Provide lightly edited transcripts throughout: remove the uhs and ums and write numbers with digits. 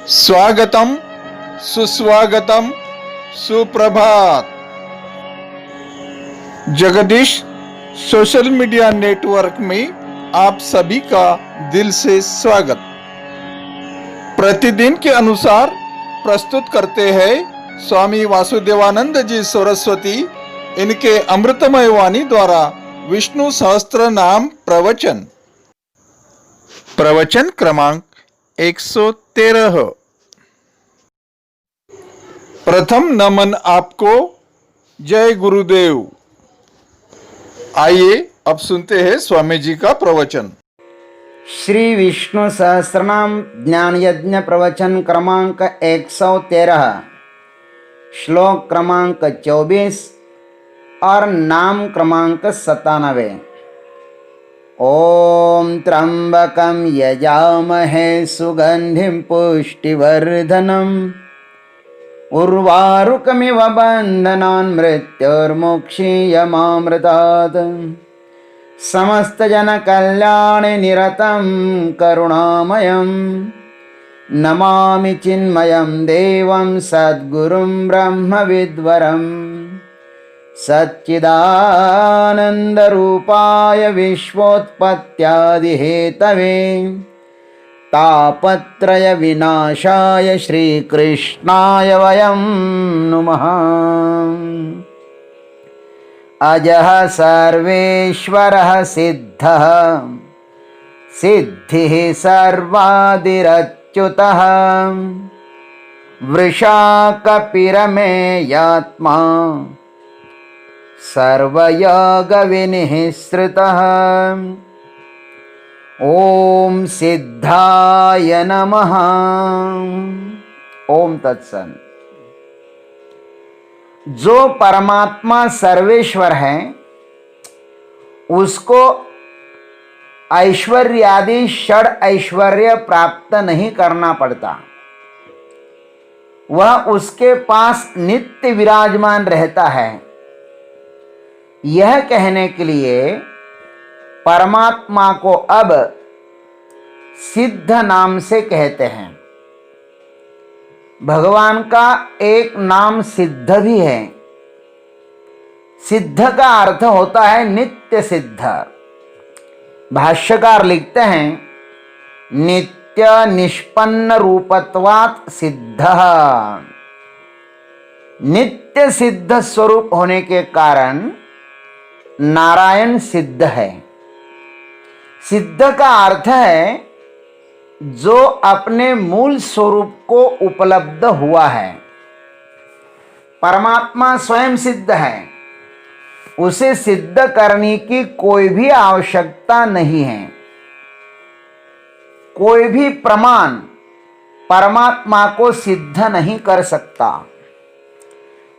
स्वागतम, सुस्वागतम, सुप्रभात। जगदीश सोशल मीडिया नेटवर्क में आप सभी का दिल से स्वागत। प्रतिदिन के अनुसार प्रस्तुत करते हैं स्वामी वासुदेवानंद जी सरस्वती इनके अमृतमय वाणी द्वारा विष्णु सहस्त्र नाम प्रवचन। प्रवचन क्रमांक 113। प्रथम नमन आपको, जय गुरुदेव। आइए अब सुनते हैं स्वामी जी का प्रवचन। श्री विष्णु सहस्त्रनाम ज्ञान यज्ञ प्रवचन क्रमांक 113, श्लोक क्रमांक 24 और नाम क्रमांक 97। ओम त्र्यंबकं यजामहे सुगंधिं पुष्टिवर्धनम् उर्वारुकमिव बन्धनान् मृत्युर्मुक्षीयमामृतात् समस्तजनकल्याणे निरतं करुणामयं नमामि चिन्मयं देवं सद्गुरुं ब्रह्मविद्वरं सच्चिदानन्दरूपाय विश्वोत्पत्त्यादिहेतवे तापत्रय विनाशाय श्रीकृष्णाय वयं नुमः। अजः सर्वेश्वरः सिद्धः सिद्धिः सर्वादिरच्युतः वृषा कपिरमेयात्मा सर्वयोगविनिःसृतः। ओम सिद्धाय नमः। ओम तत्सत्। जो परमात्मा सर्वेश्वर है उसको ऐश्वर्यादि षड ऐश्वर्य प्राप्त नहीं करना पड़ता। वह उसके पास नित्य विराजमान रहता है। यह कहने के लिए परमात्मा को अब सिद्ध नाम से कहते हैं। भगवान का एक नाम सिद्ध भी है। सिद्ध का अर्थ होता है नित्य सिद्ध। भाष्यकार लिखते हैं नित्य निष्पन्न रूपत्वात् सिद्ध। नित्य सिद्ध स्वरूप होने के कारण नारायण सिद्ध है। सिद्ध का अर्थ है जो अपने मूल स्वरूप को उपलब्ध हुआ है। परमात्मा स्वयं सिद्ध है। उसे सिद्ध करने की कोई भी आवश्यकता नहीं है। कोई भी प्रमाण परमात्मा को सिद्ध नहीं कर सकता।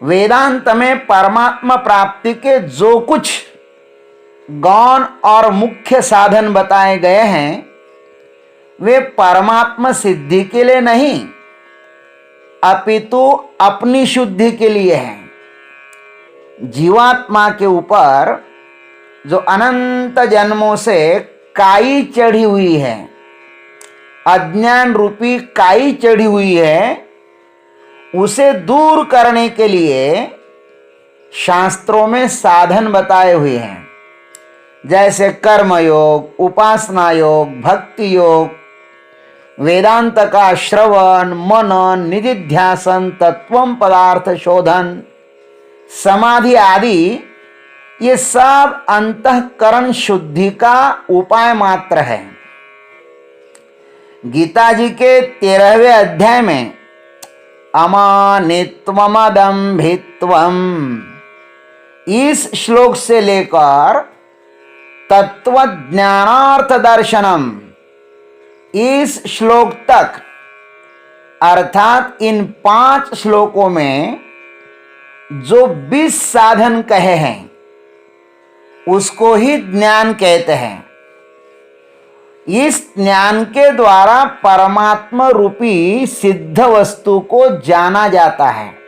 वेदांत में परमात्मा प्राप्ति के जो कुछ गौण और मुख्य साधन बताए गए हैं वे परमात्मा सिद्धि के लिए नहीं अपितु अपनी शुद्धि के लिए हैं। जीवात्मा के ऊपर जो अनंत जन्मों से काई चढ़ी हुई है, अज्ञान रूपी काई चढ़ी हुई है, उसे दूर करने के लिए शास्त्रों में साधन बताए हुए हैं। जैसे कर्म योग, उपासना योग, भक्ति योग, वेदांत का श्रवण, मनन, निधिध्यासन, तत्वम पदार्थ शोधन, समाधि आदि, ये सब अंतःकरण शुद्धि का उपाय मात्र है। गीता जी के 13वें अध्याय में अमानित्वमदम्भित्वम इस श्लोक से लेकर तत्वज्ञानार्थ दर्शनम इस श्लोक तक, अर्थात इन 5 श्लोकों में जो 20 साधन कहे हैं उसको ही ज्ञान कहते हैं। इस ज्ञान के द्वारा परमात्मा रूपी सिद्ध वस्तु को जाना जाता है।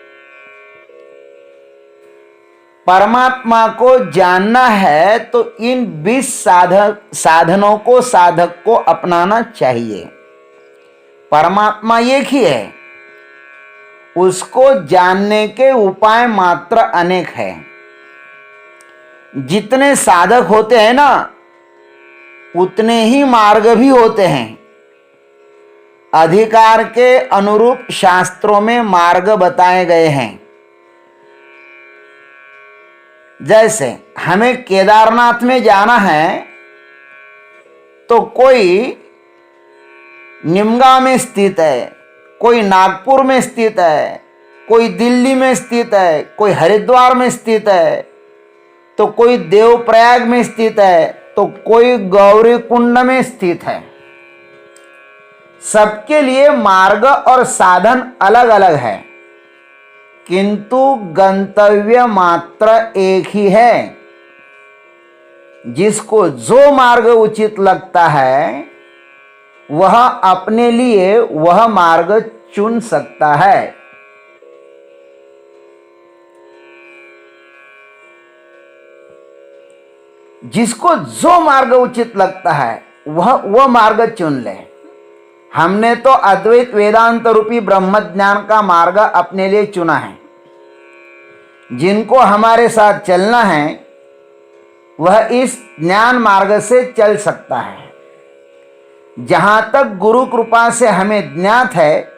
परमात्मा को जानना है तो इन 20 साधनों को साधक को अपनाना चाहिए। परमात्मा एक ही है, उसको जानने के उपाय मात्र अनेक है। जितने साधक होते हैं ना, उतने ही मार्ग भी होते हैं। अधिकार के अनुरूप शास्त्रों में मार्ग बताए गए हैं। जैसे हमें केदारनाथ में जाना है तो कोई निमगांव में स्थित है, कोई नागपुर में स्थित है, कोई दिल्ली में स्थित है, कोई हरिद्वार में स्थित है, तो कोई देवप्रयाग में स्थित है, तो कोई गौरी कुंड में स्थित है। सबके लिए मार्ग और साधन अलग अलग है, किंतु गंतव्य मात्र एक ही है। जिसको जो मार्ग उचित लगता है वह अपने लिए वह मार्ग चुन सकता है। जिसको जो मार्ग उचित लगता है वह मार्ग चुन ले। हमने तो अद्वैत वेदांत रूपी ब्रह्म ज्ञान का मार्ग अपने लिए चुना है। जिनको हमारे साथ चलना है वह इस ज्ञान मार्ग से चल सकता है। जहां तक गुरु कृपा से हमें ज्ञात है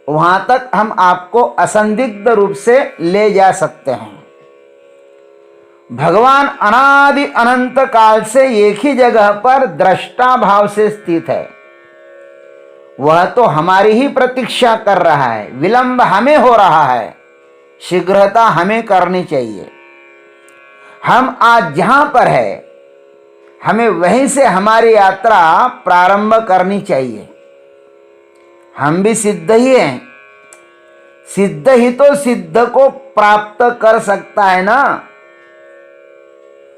वहां तक हम आपको असंदिग्ध रूप से ले जा सकते हैं। भगवान अनादि अनंत काल से एक ही जगह पर दृष्टा भाव से स्थित है। वह तो हमारी ही प्रतीक्षा कर रहा है। विलंब हमें हो रहा है, शीघ्रता हमें करनी चाहिए। हम आज जहां पर है हमें वहीं से हमारी यात्रा प्रारंभ करनी चाहिए। हम भी सिद्ध ही हैं। सिद्ध ही तो सिद्ध को प्राप्त कर सकता है ना।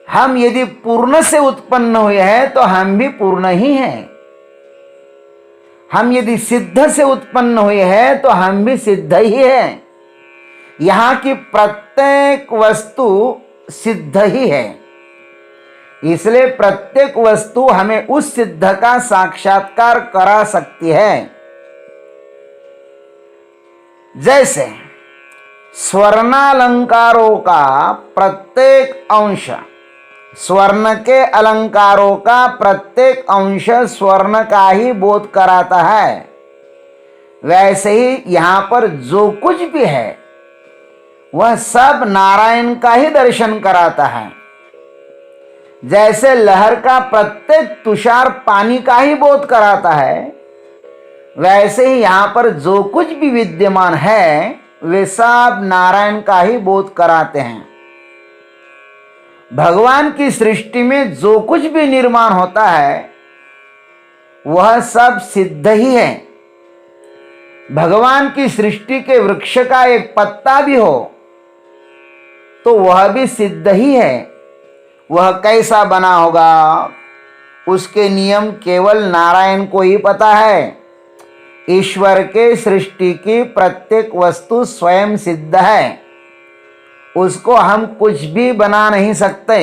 हम यदि पूर्ण से उत्पन्न हुए हैं तो हम भी पूर्ण ही हैं। हम यदि सिद्ध से उत्पन्न हुए हैं तो हम भी सिद्ध ही हैं। यहाँ की प्रत्येक वस्तु सिद्ध ही है, इसलिए प्रत्येक वस्तु हमें उस सिद्ध का साक्षात्कार करा सकती है। जैसे स्वर्णालंकारों का प्रत्येक अंश, स्वर्ण के अलंकारों का प्रत्येक अंश स्वर्ण का ही बोध कराता है, वैसे ही यहाँ पर जो कुछ भी है वह सब नारायण का ही दर्शन कराता है। जैसे लहर का प्रत्येक तुषार पानी का ही बोध कराता है, वैसे ही यहाँ पर जो कुछ भी विद्यमान है वे सब नारायण का ही बोध कराते हैं। भगवान की सृष्टि में जो कुछ भी निर्माण होता है वह सब सिद्ध ही है। भगवान की सृष्टि के वृक्ष का एक पत्ता भी हो तो वह भी सिद्ध ही है। वह कैसा बना होगा उसके नियम केवल नारायण को ही पता है। ईश्वर के सृष्टि की प्रत्येक वस्तु स्वयं सिद्ध है, उसको हम कुछ भी बना नहीं सकते।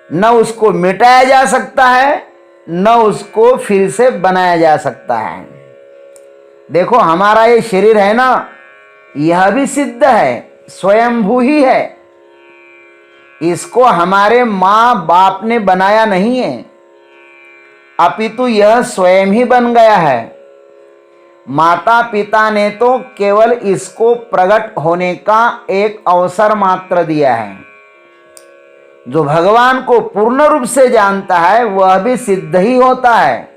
न उसको मिटाया जा सकता है न उसको फिर से बनाया जा सकता है। देखो हमारा ये शरीर है ना, यह भी सिद्ध है, स्वयंभू ही है। इसको हमारे माँ बाप ने बनाया नहीं है, अपितु यह स्वयं ही बन गया है। माता पिता ने तो केवल इसको प्रकट होने का एक अवसर मात्र दिया है। जो भगवान को पूर्ण रूप से जानता है वह भी सिद्ध ही होता है।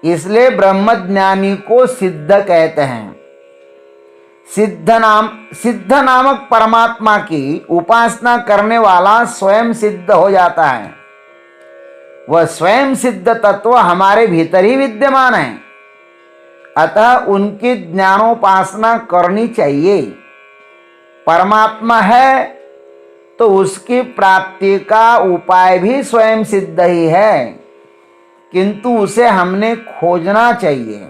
इसलिए ब्रह्मज्ञानी को सिद्ध कहते हैं। सिद्ध नामक परमात्मा की उपासना करने वाला स्वयं सिद्ध हो जाता है। वह स्वयं सिद्ध तत्व हमारे भीतर ही विद्यमान है, अतः उनकी ज्ञानोपासना करनी चाहिए। परमात्मा है तो उसकी प्राप्ति का उपाय भी स्वयं सिद्ध ही है, किंतु उसे हमने खोजना चाहिए।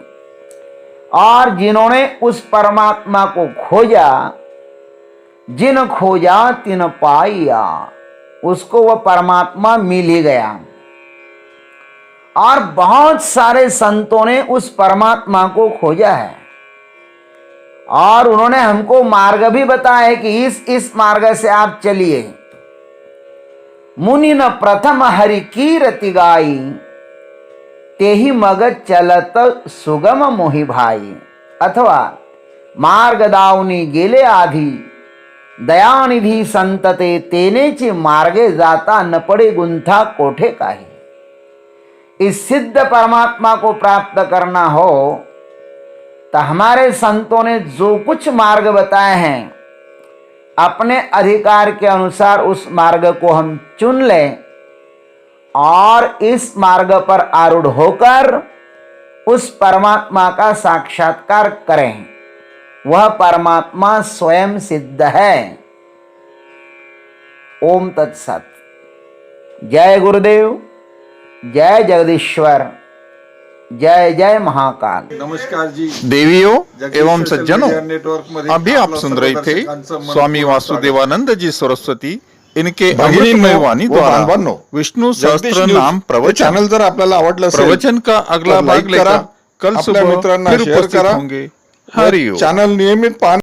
और जिन्होंने उस परमात्मा को खोजा, जिन खोजा तिन पाया, उसको वह परमात्मा मिल ही गया। और बहुत सारे संतों ने उस परमात्मा को खोजा है और उन्होंने हमको मार्ग भी बताया है कि इस मार्ग से आप चलिए। मुनि न प्रथम हरि कीरति गाई, तेहि मग चलत सुगम मोहि भाई। अथवा मार्ग दावनी गेले आधी, दयानिधी संतते तेनेची मार्गे जाता न पड़े गुंथा कोठे काही। इस सिद्ध परमात्मा को प्राप्त करना हो तो हमारे संतों ने जो कुछ मार्ग बताए हैं अपने अधिकार के अनुसार उस मार्ग को हम चुन लें और इस मार्ग पर आरूढ़ होकर उस परमात्मा का साक्षात्कार करें। वह परमात्मा स्वयं सिद्ध है। ओम तत्सत। जय गुरुदेव, जय जगदीश्वर, जय जय महाकाल। नमस्कार जी देवियों एवं सज्जनों, अभी आप सुन रहे थे स्वामी वासुदेवानंद जी सरस्वती इनके अमृतमय वाणी द्वारा विष्णु सहस्त्र नाम प्रवचन। चॅनल जर आपल्याला आवडलं असेल प्रवचन का अगला भाग लेकर कल सुबह मित्रांना शेअर करा। हरिओम। चॅनल नियमित